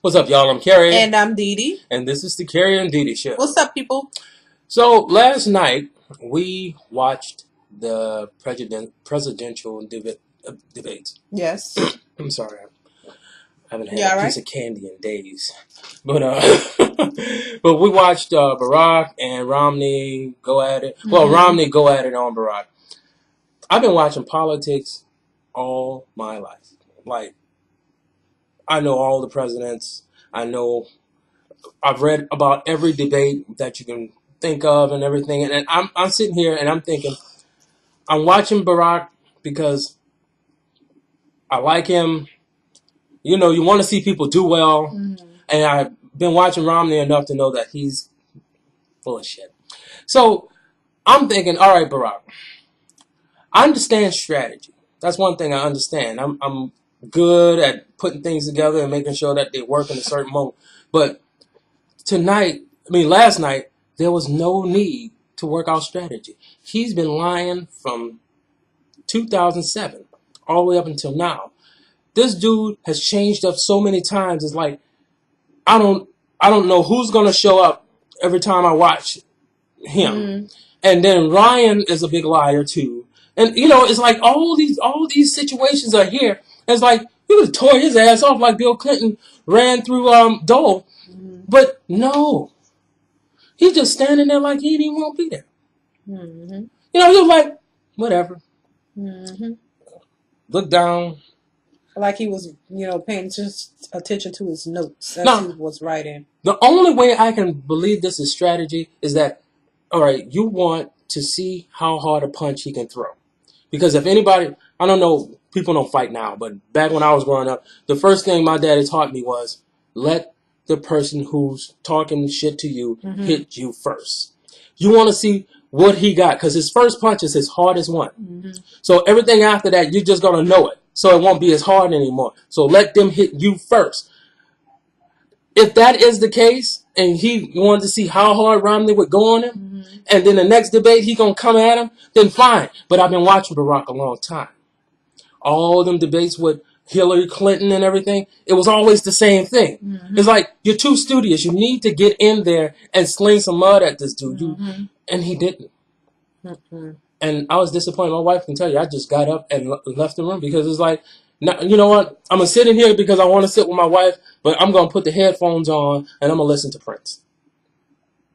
What's up, y'all? I'm Carrie. And I'm Dee Dee. And this is the Carrie and Dee Dee Show. What's up, people? So, last night, we watched the presidential debates. Yes. I'm sorry. I haven't had a piece of candy in days. But but we watched Barack and Romney go at it. Mm-hmm. Well, Romney go at it on Barack. I've been watching politics all my life. Like, I know all the presidents. I've read about every debate that you can think of and everything. And I'm sitting here and I'm thinking, I'm watching Barack because I like him. You know, you want to see people do well. Mm-hmm. And I've been watching Romney enough to know that he's full of shit. So I'm thinking, all right, Barack, I understand strategy. That's one thing I understand. I'm good at putting things together and making sure that they work in a certain moment. But last night, there was no need to work out strategy. He's been lying from 2007 all the way up until now. This dude has changed up so many times. It's like, I don't know who's going to show up every time I watch him. Mm. And then Ryan is a big liar too. And, you know, it's like all these situations are here. It's like, he would have tore his ass off like Bill Clinton ran through Dole. Mm-hmm. But no. He's just standing there like he didn't even want to be there. Mm-hmm. You know, he was like, whatever. Mm-hmm. Look down. Like he was, paying just attention to his notes as he was writing. The only way I can believe this is strategy is that, all right, you want to see how hard a punch he can throw. Because if anybody, I don't know, people don't fight now, but back when I was growing up, the first thing my daddy taught me was, let the person who's talking shit to you hit you first. You want to see what he got, because his first punch is his hardest one. Mm-hmm. So everything after that, you're just going to know it. So it won't be as hard anymore. So let them hit you first. If that is the case, and he wanted to see how hard Romney would go on him, and then the next debate he going to come at him, then fine. But I've been watching Barack a long time. All them debates with Hillary Clinton and everything, it was always the same thing. Mm-hmm. It's like, you're too studious. You need to get in there and sling some mud at this dude. Mm-hmm. And he didn't. Mm-hmm. And I was disappointed. My wife can tell you, I just got up and left the room because it's like, you know what? I'm going to sit in here because I want to sit with my wife, but I'm going to put the headphones on and I'm going to listen to Prince.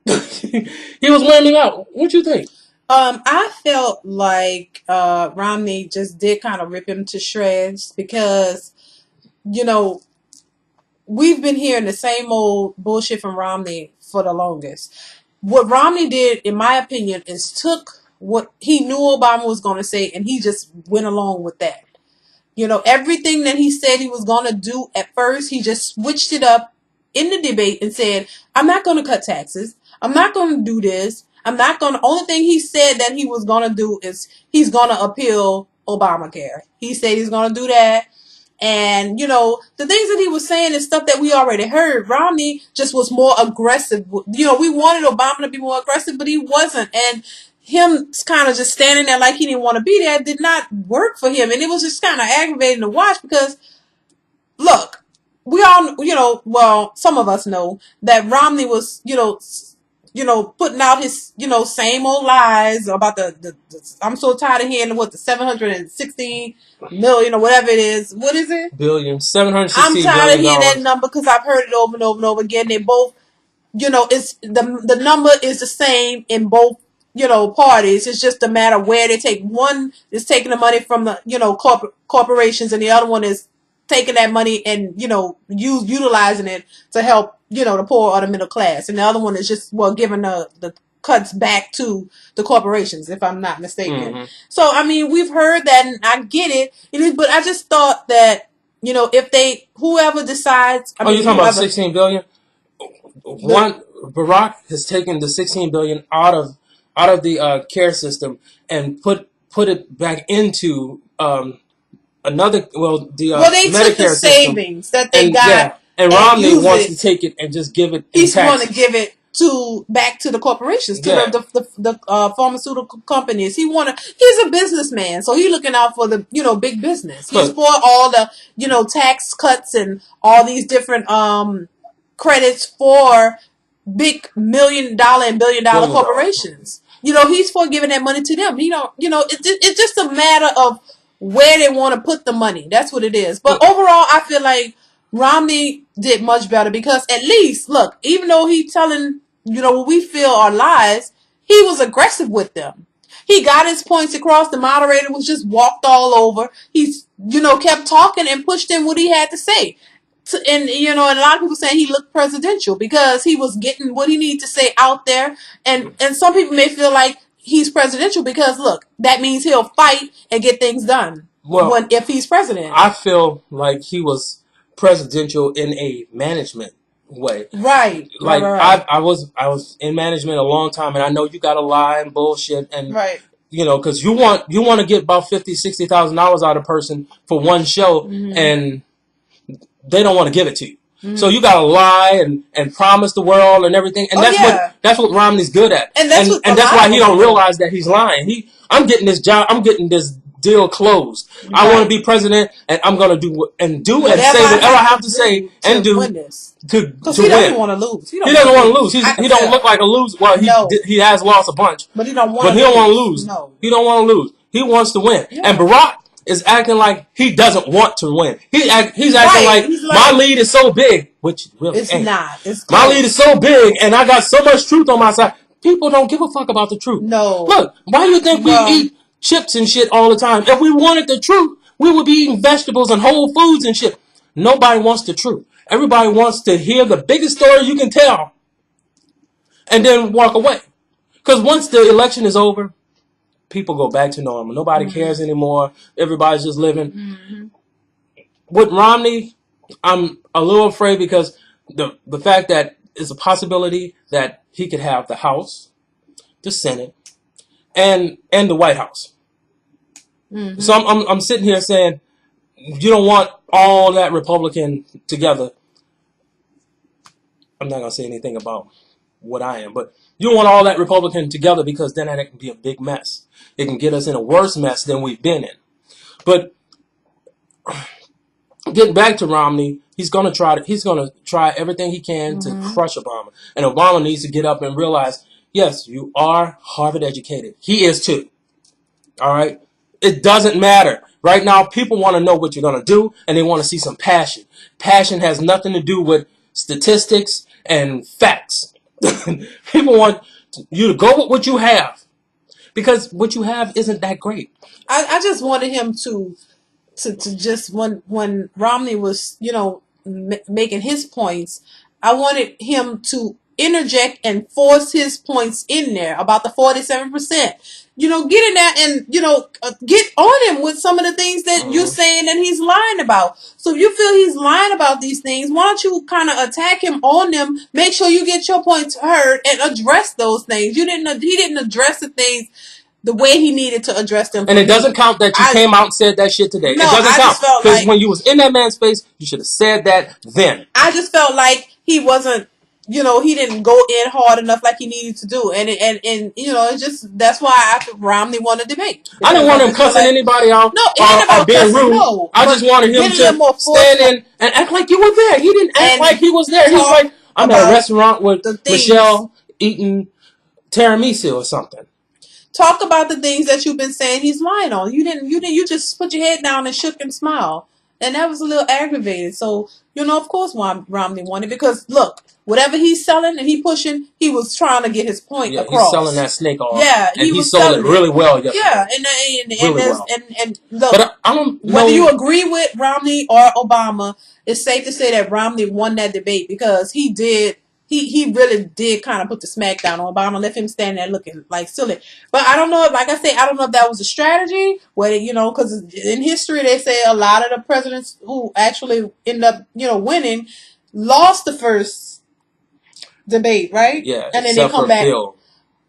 He was wearing me out. What you think? I felt like Romney just did kind of rip him to shreds because, we've been hearing the same old bullshit from Romney for the longest. What Romney did, in my opinion, is took what he knew Obama was going to say and he just went along with that. Everything that he said he was going to do at first, he just switched it up in the debate and said, I'm not going to cut taxes. I'm not going to do this. Only thing he said that he was going to do is he's going to appeal Obamacare. He said he's going to do that. And, the things that he was saying is stuff that we already heard. Romney just was more aggressive. We wanted Obama to be more aggressive, but he wasn't. And him kind of just standing there like he didn't want to be there did not work for him. And it was just kind of aggravating to watch because, look, we all, some of us know that Romney was, putting out his, same old lies about the I'm so tired of hearing the 716 million or whatever it is. What is it? Billion. 716 I'm tired of hearing that number because I've heard it over and over and over again. They both, it's the number is the same in both, parties. It's just a matter where they take. One is taking the money from the, corporations and the other one is taking that money and, utilizing it to help, the poor or the middle class. And the other one is just, giving the cuts back to the corporations, if I'm not mistaken. Mm-hmm. So, we've heard that and I get it. But I just thought that, if whoever decides. You're talking about 16 billion? Barack has taken the 16 billion out of the care system and put it back into another they Medicare took the savings that they got. Yeah, and Romney wants to take it and just give it. He's going to give it back to the corporations, to Yeah. the pharmaceutical companies. He's a businessman, so he's looking out for the big business. He's But for all the tax cuts and all these different credits for big $1 million and $1 billion $1 billion. corporations. He's for giving that money to them. It's just a matter of where they want to put the money. That's what it is. But overall, I feel like Romney did much better because at least, look, even though he's telling, what we feel are lies, he was aggressive with them. He got his points across. The moderator was just walked all over. He's, kept talking and pushed in what he had to say. And and a lot of people saying he looked presidential because he was getting what he needed to say out there. And some people may feel like he's presidential because look, that means he'll fight and get things done. Well, if he's president, I feel like he was presidential in a management way. Right. Like right. I was in management a long time, and I know you got to lie and bullshit, and Right. Because you want to get about $50,000-$60,000 out of a person for one show, and they don't want to give it to you. So you gotta lie and promise the world and everything, and that's what Romney's good at, and that's why he don't realize that he's lying. I'm getting this job, I'm getting this deal closed. Right. I want to be president, and I'm gonna do and say whatever I have to say and do to he doesn't want to lose. He doesn't want to lose. He don't look like a loser. Well, he has lost a bunch, but he don't want. But he don't want to lose. No, he don't want to lose. He wants to win, and Barack is acting like he doesn't want to win. He's acting like my lead is so big, which really it's ain't. not. It's my lead is so big, and I got so much truth on my side. People don't give a fuck about the truth. No. Look, why do you think we eat chips and shit all the time? If we wanted the truth, we would be eating vegetables and whole foods and shit. Nobody wants the truth. Everybody wants to hear the biggest story you can tell, and then walk away. Because once the election is over, people go back to normal. Nobody cares anymore. Everybody's just living. With Romney, I'm a little afraid because the fact that it's a possibility that he could have the House, the Senate, and the White House. So I'm sitting here saying, you don't want all that Republican together. I'm not gonna say anything about what I am, but you don't want all that Republican together because then it can be a big mess. It can get us in a worse mess than we've been in. But getting back to Romney, he's gonna try everything he can to crush Obama. And Obama needs to get up and realize, yes, you are Harvard educated. He is too. All right? It doesn't matter. Right now, people want to know what you're gonna do, and they want to see some passion. Passion has nothing to do with statistics and facts. People want you to go with what you have, because what you have isn't that great. I just wanted him to just when Romney was making his points, I wanted him to interject and force his points in there about the 47%. Get in there and get on him with some of the things that you're saying that he's lying about. So if you feel he's lying about these things, why don't you kind of attack him on them? Make sure you get your points heard and address those things. He didn't address the things the way he needed to address them. And it doesn't count that you came out and said that shit today. No, it doesn't count. Because when you was in that man's face, you should have said that then. I just felt like he wasn't, he didn't go in hard enough like he needed to do. And it's just, that's why I Romney won the debate. I didn't want him cussing anybody out or being rude. No, I just wanted him to stand in and act like you were there. He didn't act like he was there. He was like, I'm at a restaurant with Michelle eating tiramisu or something. Talk about the things that you've been saying he's lying on. You just put your head down and shook and smiled. And that was a little aggravated. So, of course Romney won it because, look, whatever he's selling and he pushing, he was trying to get his point across. He's selling that snake oil. Yeah, and he sold it really well. Yeah, and look, but I don't know whether you agree with Romney or Obama, it's safe to say that Romney won that debate because he did. He really did kind of put the smack down on Obama, left him standing there looking like silly. But I don't know, like I say, I don't know if that was a strategy, where because in history they say a lot of the presidents who actually end up, winning, lost the first debate, right? Yeah, and then they come back.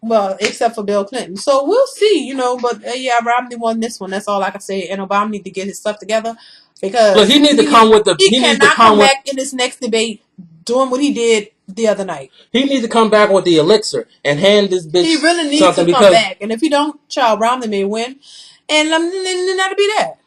Well, except for Bill Clinton. So we'll see, but Romney won this one. That's all I can say. And Obama need to get his stuff together because look, he need to come with the. He cannot come back in this next debate doing what he did the other night. He needs to come back with the elixir and hand this bitch He really needs something to come back. And if he don't, child, Romney may win. And then that'll be that.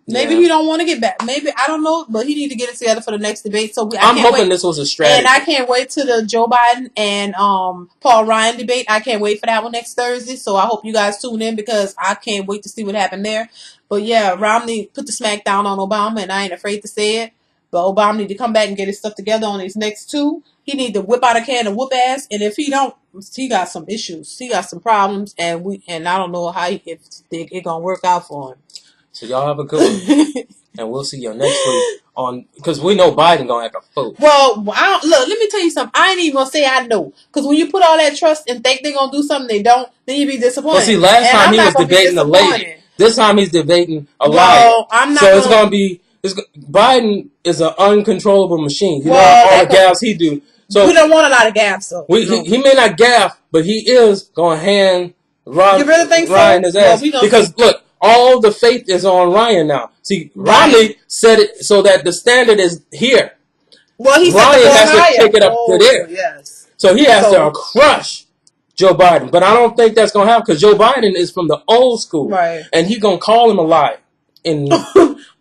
Maybe he don't want to get back. Maybe, I don't know, but he need to get it together for the next debate. So I'm hoping this was a strategy. And I can't wait to the Joe Biden and Paul Ryan debate. I can't wait for that one next Thursday. So I hope you guys tune in because I can't wait to see what happened there. But yeah, Romney put the smack down on Obama, and I ain't afraid to say it. But Obama need to come back and get his stuff together on his next two. He need to whip out a can and whoop ass. And if he don't, he got some issues. He got some problems, and I don't know how if it gonna work out for him. So y'all have a good one, and we'll see you next week on, because we know Biden gonna have a vote. Well, look, let me tell you something. I ain't even gonna say I know, because when you put all that trust and think they're gonna do something they don't, then you be disappointed. Well, see, last time he was debating a lady. This time he's debating a liar. I'm not. So it's gonna be. Biden is an uncontrollable machine. You know all the gaffes he do. So we don't want a lot of gaffes. So he may not gaff, but he is gonna hand Ryan his ass. Because look. All the faith is on Ryan now. See, Romney said it so that the standard is here. Well, he Ryan has to take it up to there. Yes. So he has to crush Joe Biden. But I don't think that's going to happen because Joe Biden is from the old school. Right. And he's going to call him a lie in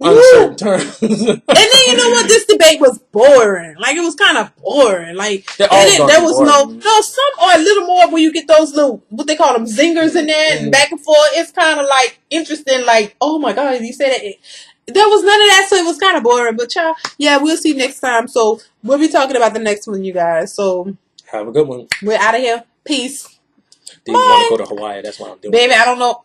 uncertain terms. And then you know what? This debate was boring. Like, it was kind of boring. Like, there was no, some are a little more where you get those little, what they call them, zingers in there and back and forth. It's kind of like interesting. Like, oh my God, you said it. There was none of that, so it was kind of boring. But y'all, yeah, we'll see next time. So we'll be talking about the next one, you guys. So have a good one. We're out of here. Peace. Do you want to go to Hawaii? That's what I'm doing. Baby, I don't know.